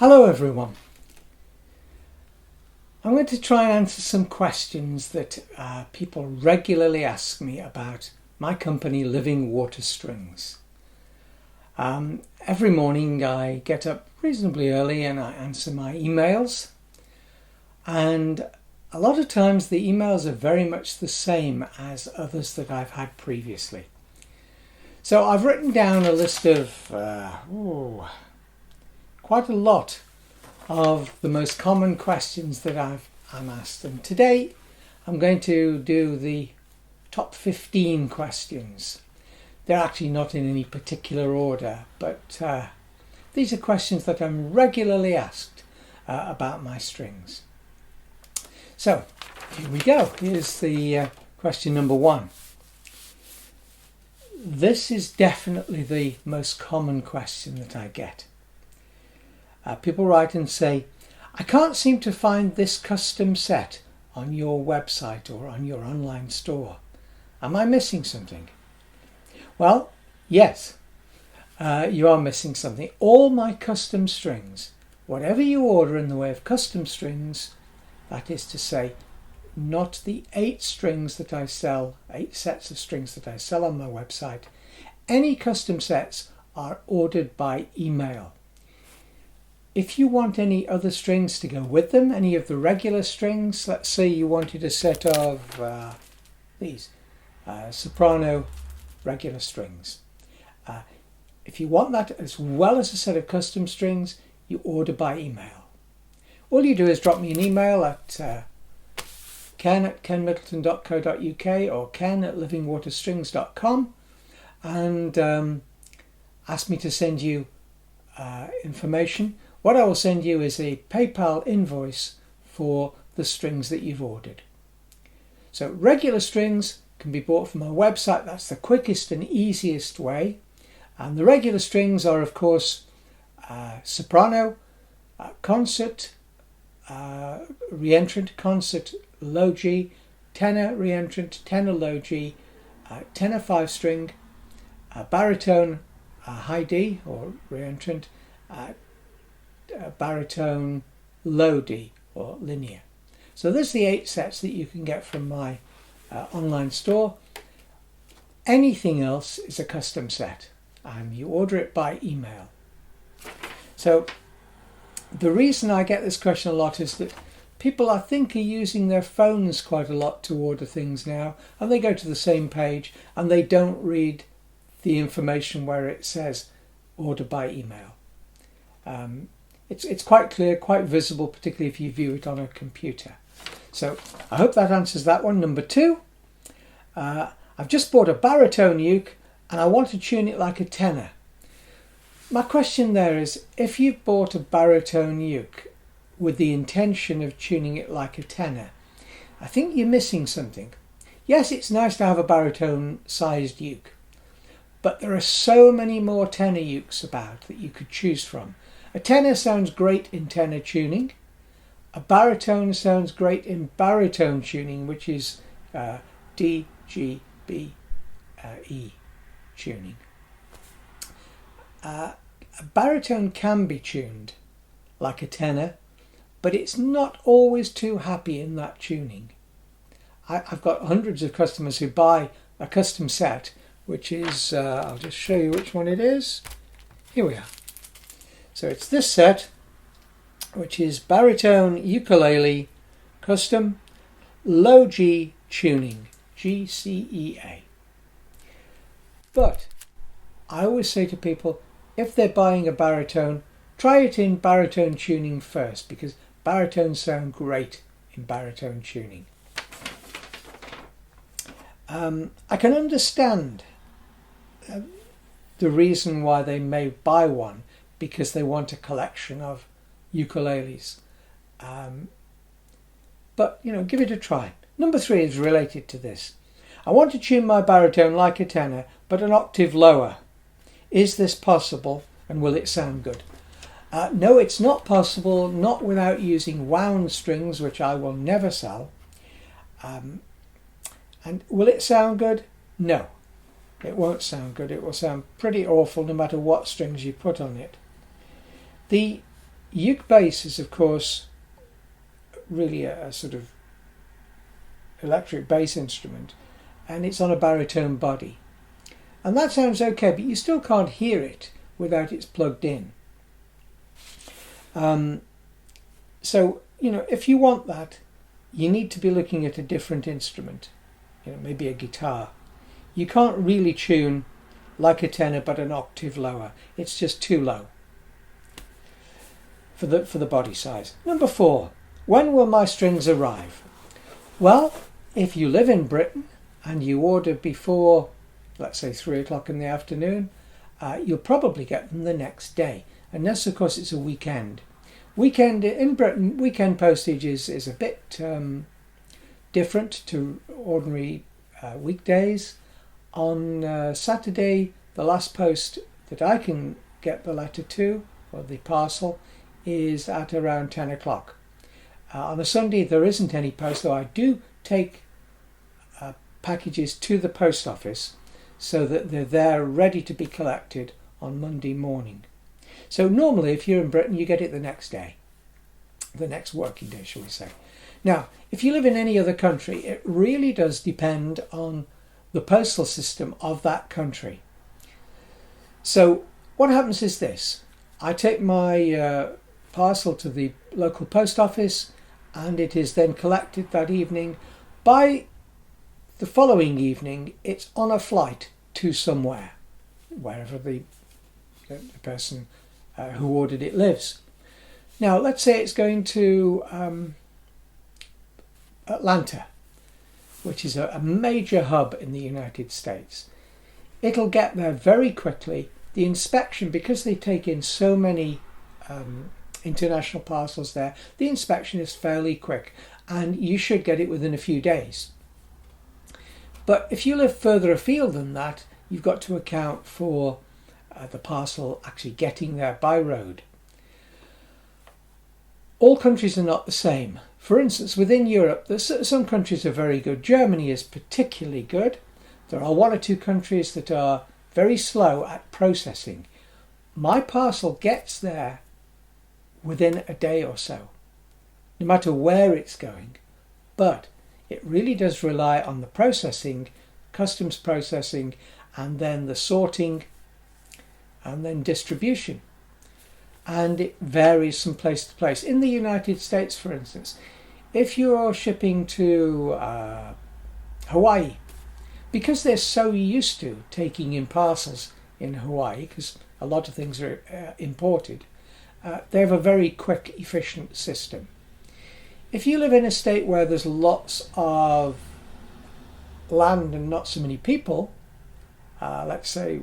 Hello everyone. I'm going to try and answer some questions that people regularly ask me about my company Living Water Strings. Every morning I get up reasonably early and I answer my emails, and a lot of times the emails are very much the same as others that I've had previously. So I've written down a list of quite a lot of the most common questions that I'm asked, and today I'm going to do the top 15 questions. They're actually not in any particular order, but these are questions that I'm regularly asked about my strings. So here we go. Here's the question number one. This is definitely the most common question that I get. People write and say, I can't seem to find this custom set on your website or on your online store. Am I missing something? Well, yes, you are missing something. All my custom strings, whatever you order in the way of custom strings, that is to say, not the 8 strings that I sell, 8 sets of strings that I sell on my website, any custom sets are ordered by email. If you want any other strings to go with them, any of the regular strings, let's say you wanted a set of these soprano regular strings. If you want that as well as a set of custom strings, you order by email. All you do is drop me an email at ken@kenmiddleton.co.uk or ken@livingwaterstrings.com and ask me to send you information. What I will send you is a PayPal invoice for the strings that you've ordered. So regular strings can be bought from our website. That's the quickest and easiest way. And the regular strings are, of course, soprano, concert, reentrant, concert, low G, tenor, reentrant, tenor, low G, tenor 5-string, baritone, high D or reentrant, baritone, low D or linear. So there's the 8 sets that you can get from my online store. Anything else is a custom set and you order it by email. So the reason I get this question a lot is that people, I think, are using their phones quite a lot to order things now, and they go to the same page and they don't read the information where it says order by email. It's quite clear, quite visible, particularly if you view it on a computer. So I hope that answers that one. Number 2, I've just bought a baritone uke and I want to tune it like a tenor. My question there is, if you've bought a baritone uke with the intention of tuning it like a tenor, I think you're missing something. Yes, it's nice to have a baritone sized uke, but there are so many more tenor ukes about that you could choose from. A tenor sounds great in tenor tuning. A baritone sounds great in baritone tuning, which is D, G, B, E tuning. A baritone can be tuned like a tenor, but it's not always too happy in that tuning. I've got hundreds of customers who buy a custom set, which is, I'll just show you which one it is. Here we are. So it's this set, which is baritone ukulele custom low G tuning, GCEA. But I always say to people, if they're buying a baritone, try it in baritone tuning first, because baritones sound great in baritone tuning. I can understand the reason why they may buy one, because they want a collection of ukuleles. But, give it a try. Number 3 is related to this. I want to tune my baritone like a tenor, but an octave lower. Is this possible, and will it sound good? No, it's not possible, not without using wound strings, which I will never sell. And will it sound good? No, it won't sound good. It will sound pretty awful no matter what strings you put on it. The Uke bass is, of course, really a sort of electric bass instrument, and it's on a baritone body. And that sounds okay, but you still can't hear it without it's plugged in. So, if you want that, you need to be looking at a different instrument, maybe a guitar. You can't really tune like a tenor but an octave lower. It's just too low for the body size. Number 4, when will my strings arrive? Well, if you live in Britain and you order before, let's say 3 o'clock in the afternoon, you'll probably get them the next day, unless of course it's a weekend. Weekend in Britain, weekend postage is a bit different to ordinary weekdays. On Saturday, the last post that I can get the letter to, or the parcel, is at around 10 o'clock. On a Sunday, there isn't any post, though I do take packages to the post office so that they're there ready to be collected on Monday morning. So normally, if you're in Britain, you get it the next day, the next working day, shall we say. Now, if you live in any other country, it really does depend on the postal system of that country. So what happens is this. I take my parcel to the local post office, and it is then collected that evening. By the following evening, it's on a flight to somewhere, wherever the person who ordered it lives. Now, let's say it's going to Atlanta, which is a major hub in the United States. It'll get there very quickly. The inspection, because they take in so many international parcels there, the inspection is fairly quick, and you should get it within a few days. But if you live further afield than that, you've got to account for the parcel actually getting there by road. All countries are not the same. For instance, within Europe, some countries are very good. Germany is particularly good. There are 1 or 2 countries that are very slow at processing. My parcel gets there within a day or so, no matter where it's going. But it really does rely on the processing, customs processing, and then the sorting, and then distribution. And it varies from place to place. In the United States, for instance, if you're shipping to Hawaii, because they're so used to taking in parcels in Hawaii, because a lot of things are imported, they have a very quick, efficient system. If you live in a state where there's lots of land and not so many people, let's say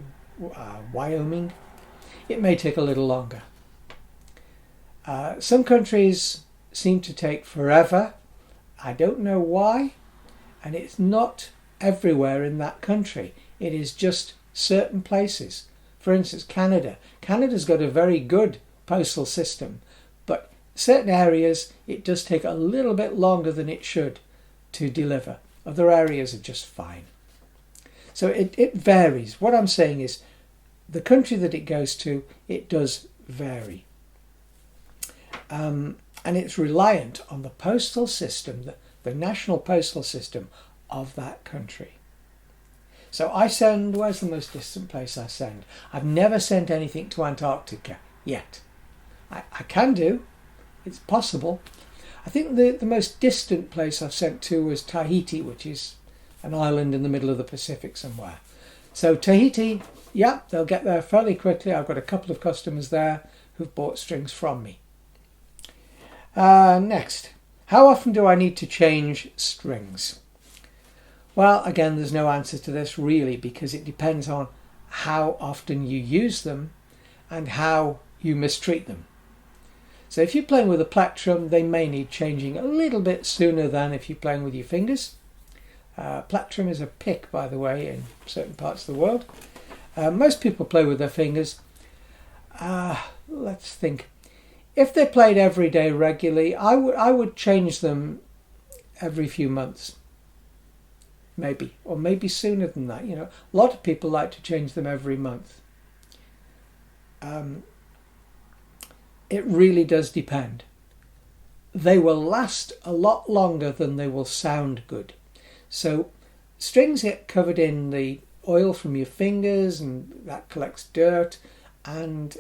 Wyoming, it may take a little longer. Some countries seem to take forever. I don't know why, and it's not everywhere in that country. It is just certain places. For instance, Canada. Canada's got a very good postal system, but certain areas it does take a little bit longer than it should to deliver. Other areas are just fine. So it varies. What I'm saying is the country that it goes to, it does vary. And it's reliant on the postal system, the national postal system of that country. So I send, where's the most distant place I send? I've never sent anything to Antarctica yet. I can do, it's possible. I think the most distant place I've sent to was Tahiti, which is an island in the middle of the Pacific somewhere. So Tahiti, yeah, they'll get there fairly quickly. I've got a couple of customers there who've bought strings from me. Next, how often do I need to change strings? Well, again, there's no answer to this really, because it depends on how often you use them and how you mistreat them. So if you're playing with a plectrum, they may need changing a little bit sooner than if you're playing with your fingers. Plectrum is a pick, by the way, in certain parts of the world. Most people play with their fingers. Let's think. If they played every day regularly, I would change them every few months, maybe, or maybe sooner than that. A lot of people like to change them every month. it really does depend. They will last a lot longer than they will sound good. So strings get covered in the oil from your fingers and that collects dirt, and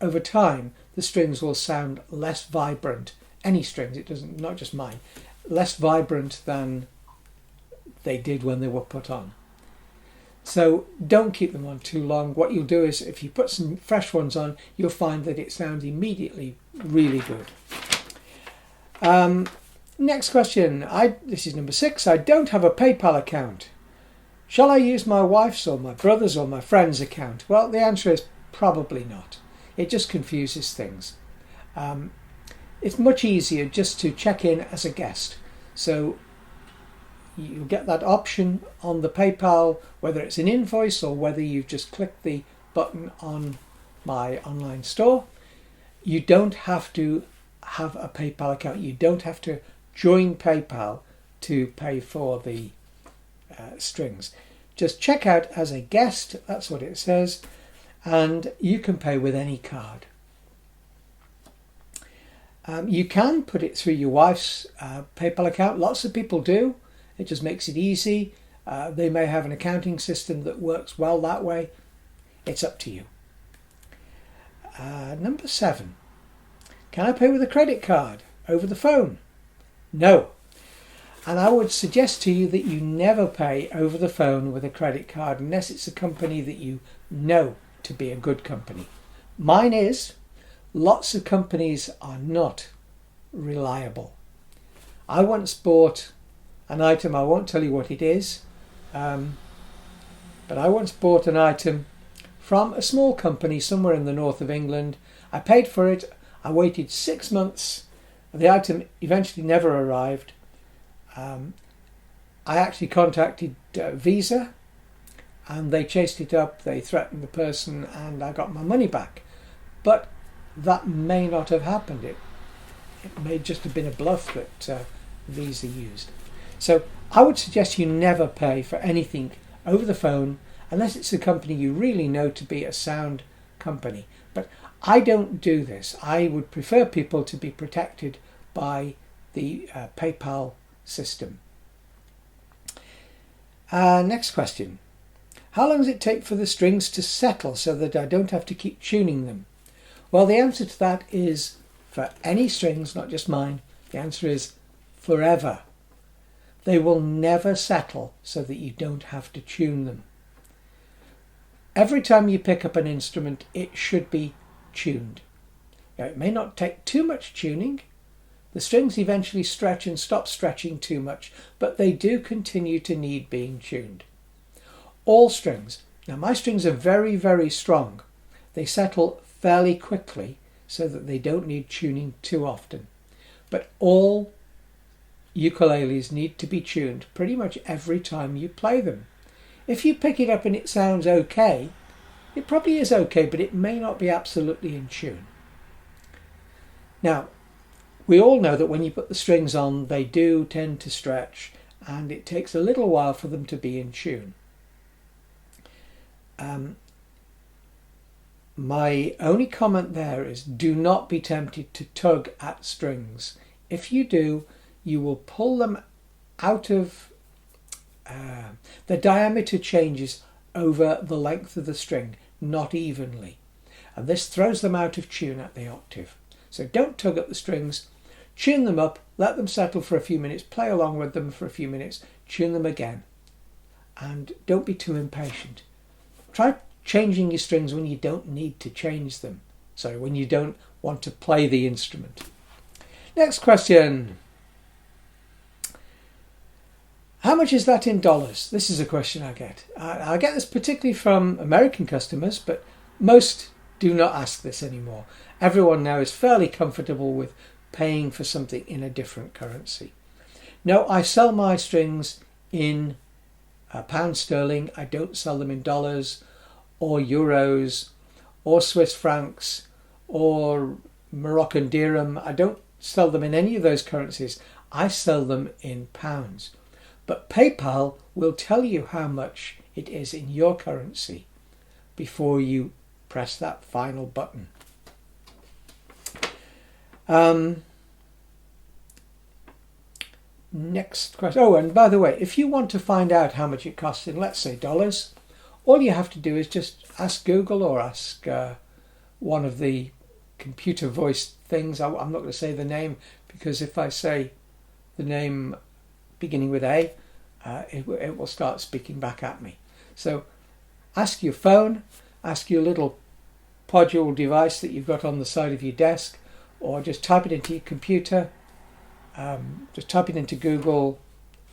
over time the strings will sound less vibrant. Any strings, it doesn't, not just mine, less vibrant than they did when they were put on. So don't keep them on too long. What you'll do is if you put some fresh ones on, you'll find that it sounds immediately really good. Next question. This is number 6. I don't have a PayPal account. Shall I use my wife's or my brother's or my friend's account? Well, the answer is probably not. It just confuses things. It's much easier just to check in as a guest. So you get that option on the PayPal, whether it's an invoice or whether you've just clicked the button on my online store. You don't have to have a PayPal account. You don't have to join PayPal to pay for the strings. Just check out as a guest, that's what it says, and you can pay with any card. You can put it through your wife's PayPal account. Lots of people do. It just makes it easy. They may have an accounting system that works well that way. It's up to you. Number 7. Can I pay with a credit card over the phone? No. And I would suggest to you that you never pay over the phone with a credit card unless it's a company that you know to be a good company. Mine is. Lots of companies are not reliable. I once bought an item, I won't tell you what it is, but I once bought an item from a small company somewhere in the north of England. I paid for it. I waited 6 months. The item eventually never arrived. I actually contacted Visa and they chased it up. They threatened the person and I got my money back. But that may not have happened. It may just have been a bluff that Visa used. So I would suggest you never pay for anything over the phone unless it's a company you really know to be a sound company. But I don't do this. I would prefer people to be protected by the PayPal system. Next question. How long does it take for the strings to settle so that I don't have to keep tuning them? Well, the answer to that is for any strings, not just mine, the answer is forever. They will never settle so that you don't have to tune them. Every time you pick up an instrument, it should be tuned. Now, it may not take too much tuning. The strings eventually stretch and stop stretching too much, but they do continue to need being tuned. All strings. Now, my strings are very, very strong. They settle fairly quickly so that they don't need tuning too often. But all ukuleles need to be tuned pretty much every time you play them. If you pick it up and it sounds okay, it probably is okay, but it may not be absolutely in tune. Now, we all know that when you put the strings on, they do tend to stretch, and it takes a little while for them to be in tune. My only comment there is do not be tempted to tug at strings. If you do, you will pull them out of the diameter changes over the length of the string, not evenly. And this throws them out of tune at the octave. So don't tug at the strings, tune them up, let them settle for a few minutes, play along with them for a few minutes, tune them again. And don't be too impatient. Try changing your strings when you don't need to change them. So when you don't want to play the instrument. Next question. How much is that in dollars? This is a question I get. I get this particularly from American customers, but most do not ask this anymore. Everyone now is fairly comfortable with paying for something in a different currency. No, I sell my strings in pound sterling. I don't sell them in dollars or euros or Swiss francs or Moroccan dirham. I don't sell them in any of those currencies. I sell them in pounds. But PayPal will tell you how much it is in your currency before you press that final button. Next question. Oh, and by the way, if you want to find out how much it costs in, let's say, dollars, all you have to do is just ask Google or ask one of the computer voice things. I'm not going to say the name, because if I say the name beginning with A, it will start speaking back at me. So ask your phone, ask your little podule device that you've got on the side of your desk, or just type it into your computer. Just type it into Google,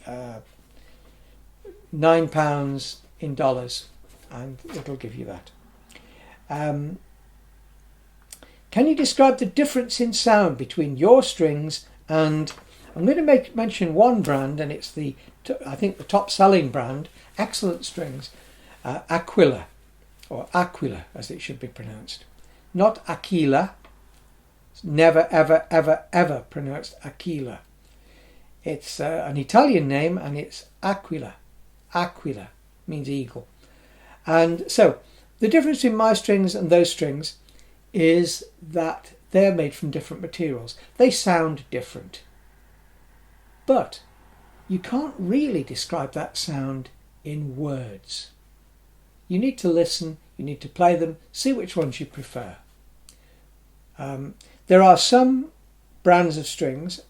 £9 in dollars, and it'll give you that. Can you describe the difference in sound between your strings and, I'm going to mention one brand, and it's I think the top selling brand, excellent strings, Aquila, or Aquila as it should be pronounced. Not Aquila. Never, ever, ever, ever pronounced Aquila. It's an Italian name, and it's Aquila. Aquila means eagle. And so the difference in my strings and those strings is that they're made from different materials. They sound different. But you can't really describe that sound in words. You need to listen, you need to play them, see which ones you prefer. There are some brands of strings,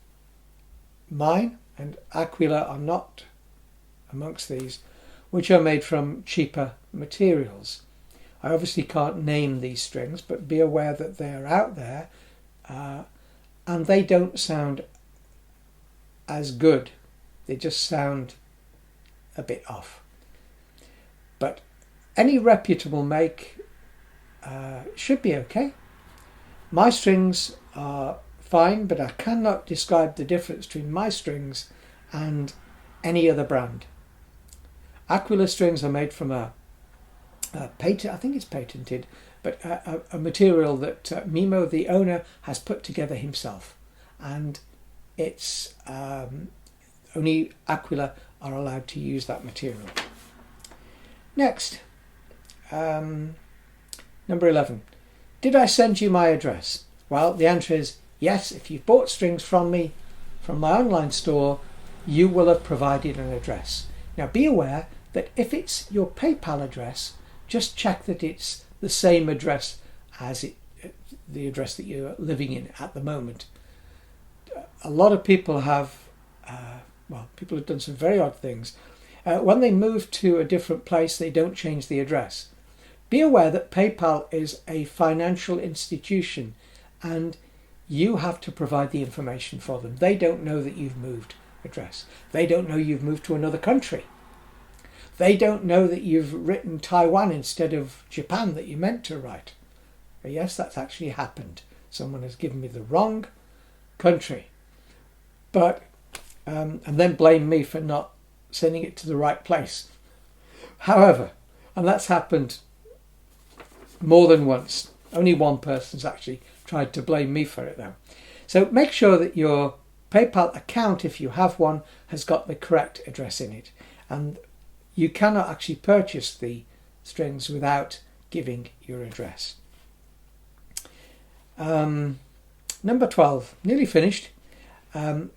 mine and Aquila are not amongst these, which are made from cheaper materials. I obviously can't name these strings, but be aware that they're out there, and they don't sound as good. They just sound a bit off. But any reputable make should be okay. My strings are fine, but I cannot describe the difference between my strings and any other brand. Aquila strings are made from a patent, I think it's patented, but a material that Mimo, the owner, has put together himself, and it's only Aquila are allowed to use that material. Next, number 11. Did I send you my address? Well, the answer is yes. If you've bought strings from me, from my online store, you will have provided an address. Now be aware that if it's your PayPal address, just check that it's the same address as the address that you're living in at the moment. A lot of people have, people have done some very odd things. When they move to a different place, they don't change the address. Be aware that PayPal is a financial institution, and you have to provide the information for them. They don't know that you've moved address. They don't know you've moved to another country. They don't know that you've written Taiwan instead of Japan that you meant to write. Yes, that's actually happened. Someone has given me the wrong country. But, and then blame me for not sending it to the right place. However, and that's happened more than once. Only one person's actually tried to blame me for it though. So make sure that your PayPal account, if you have one, has got the correct address in it. And you cannot actually purchase the strings without giving your address. Number 12, nearly finished. I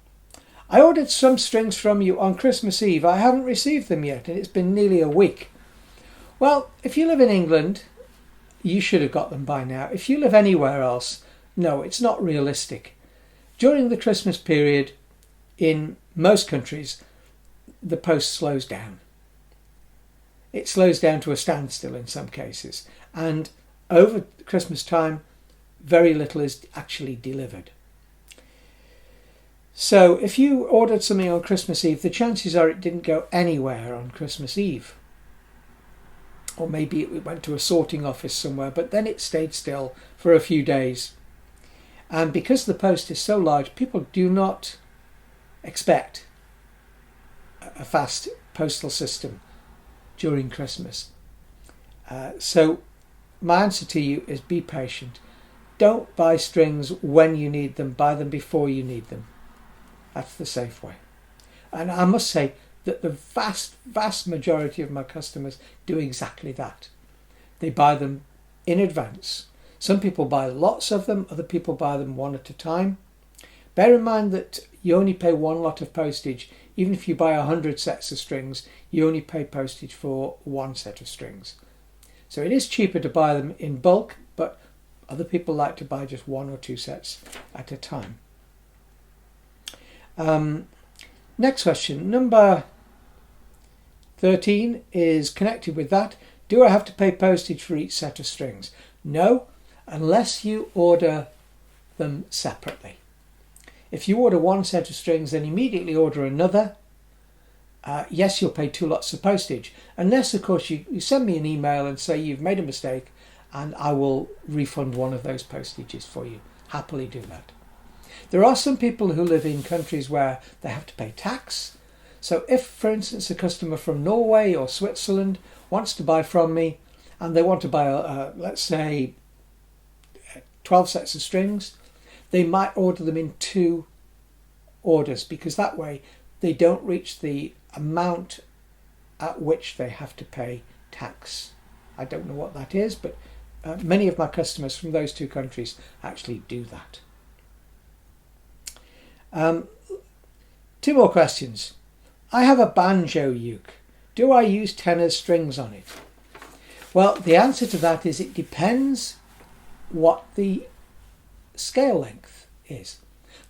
ordered some strings from you on Christmas Eve. I haven't received them yet, and it's been nearly a week. Well, if you live in England, you should have got them by now. If you live anywhere else, no, it's not realistic. During the Christmas period, in most countries, the post slows down. It slows down to a standstill in some cases. And over Christmas time, very little is actually delivered. So if you ordered something on Christmas Eve, the chances are it didn't go anywhere on Christmas Eve. Or maybe it went to a sorting office somewhere, but then it stayed still for a few days. And because the post is so large, people do not expect a fast postal system during Christmas. So my answer to you is be patient. Don't buy strings when you need them, buy them before you need them. That's the safe way. And I must say that the vast majority of my customers do exactly that. They buy them in advance Some people buy lots of them, other people buy them one at a time. Bear in mind that you only pay one lot of postage. Even if you buy 100 sets of strings, you only pay postage for one set of strings. So it is cheaper to buy them in bulk, but other people like to buy just one or two sets at a time. Next question, number 13 is connected with that. Do I have to pay postage for each set of strings? No, unless you order them separately. If you order one set of strings, then immediately order another. Yes, you'll pay 2 lots of postage. Unless, of course, you send me an email and say you've made a mistake, and I will refund one of those postages for you. Happily do that. There are some people who live in countries where they have to pay tax. So if, for instance, a customer from Norway or Switzerland wants to buy from me, and they want to buy, let's say, 12 sets of strings, they might order them in 2 orders, because that way they don't reach the amount at which they have to pay tax. I don't know what that is, but many of my customers from those 2 countries actually do that. 2 more questions. I have a banjo uke. Do I use tenor strings on it? Well, the answer to that is it depends what the scale length is.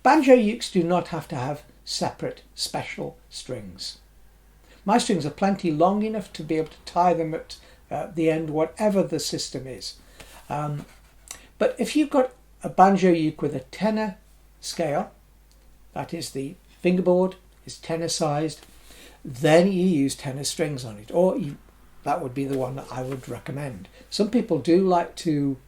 Banjo ukes do not have to have separate special strings. My strings are plenty long enough to be able to tie them at the end, whatever the system is. But if you've got a banjo uke with a tenor scale, that is the fingerboard is tenor sized, then you use tenor strings on it, or that would be the one that I would recommend. Some people do like to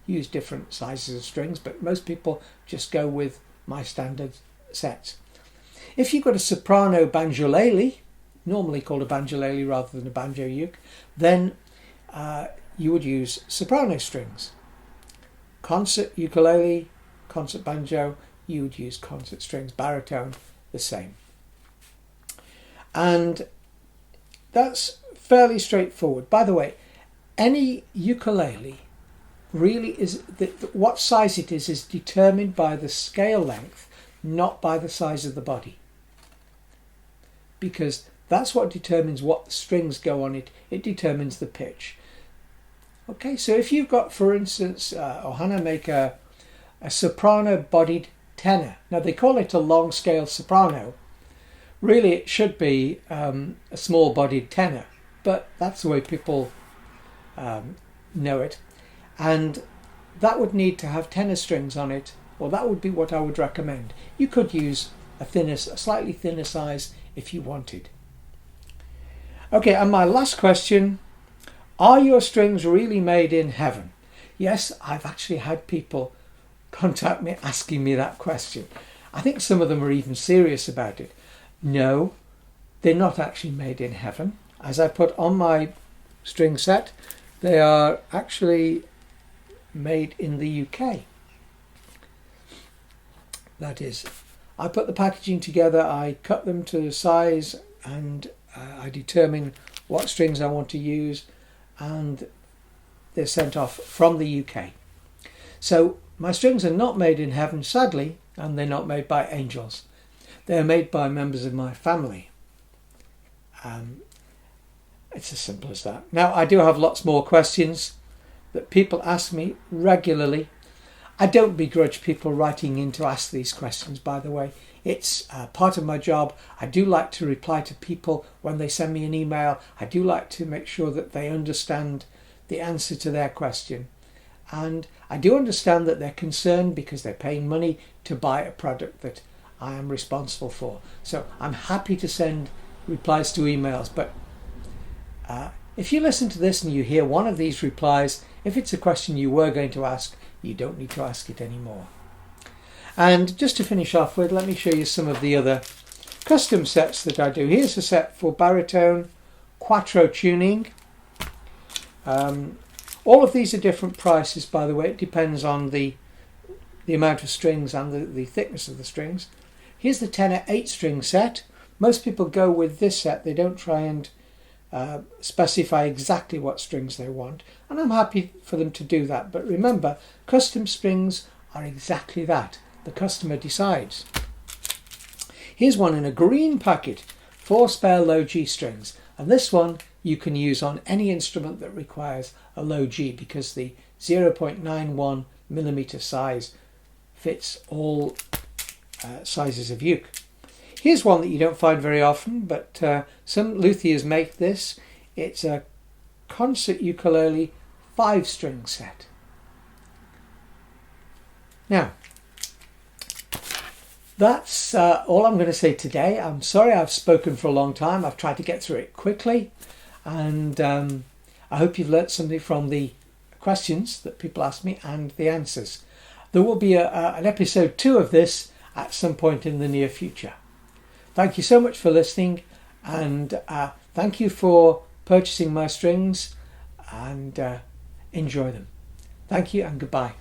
use different sizes of strings, but most people just go with my standard sets. If you've got a soprano banjolele, normally called a banjolele rather than a banjo uke, then you would use soprano strings. Concert ukulele, concert banjo, you would use concert strings. Baritone, the same. And that's fairly straightforward. By the way, any ukulele really is, what size it is determined by the scale length, not by the size of the body. Because that's what determines what strings go on it. It determines the pitch. Okay, so if you've got, for instance, Ohana make a soprano-bodied tenor. Now they call it a long-scale soprano. Really, it should be a small-bodied tenor, but that's the way people know it. And that would need to have tenor strings on it, or that would be what I would recommend. You could use a slightly thinner size if you wanted. Okay, and my last question, are your strings really made in heaven? Yes, I've actually had people contact me asking me that question. I think some of them are even serious about it. No, they're not actually made in heaven. As I put on my string set, they are actually made in the UK. That is, I put the packaging together, I cut them to size, and I determine what strings I want to use, and they're sent off from the UK. So my strings are not made in heaven, sadly, and they're not made by angels. They're made by members of my family. It's as simple as that. Now, I do have lots more questions that people ask me regularly. I don't begrudge people writing in to ask these questions, by the way. It's part of my job. I do like to reply to people when they send me an email. I do like to make sure that they understand the answer to their question. And I do understand that they're concerned because they're paying money to buy a product that I am responsible for. So I'm happy to send replies to emails. But if you listen to this and you hear one of these replies, if it's a question you were going to ask, you don't need to ask it anymore. And just to finish off with, let me show you some of the other custom sets that I do. Here's a set for baritone quattro tuning. All of these are different prices, by the way. It depends on the amount of strings and the thickness of the strings. Here's the tenor 8-string set. Most people go with this set. They don't try and specify exactly what strings they want, and I'm happy for them to do that. But remember, custom strings are exactly that. The customer decides. Here's one in a green packet, 4 spare low G strings, and this one you can use on any instrument that requires a low G, because the 0.91 millimeter size fits all sizes of uke. Here's one that you don't find very often, but some luthiers make this. It's a concert ukulele 5-string set. Now, that's all I'm going to say today. I'm sorry I've spoken for a long time. I've tried to get through it quickly, and I hope you've learnt something from the questions that people ask me and the answers. There will be an episode 2 of this at some point in the near future. Thank you so much for listening, and thank you for purchasing my strings, and enjoy them. Thank you and goodbye.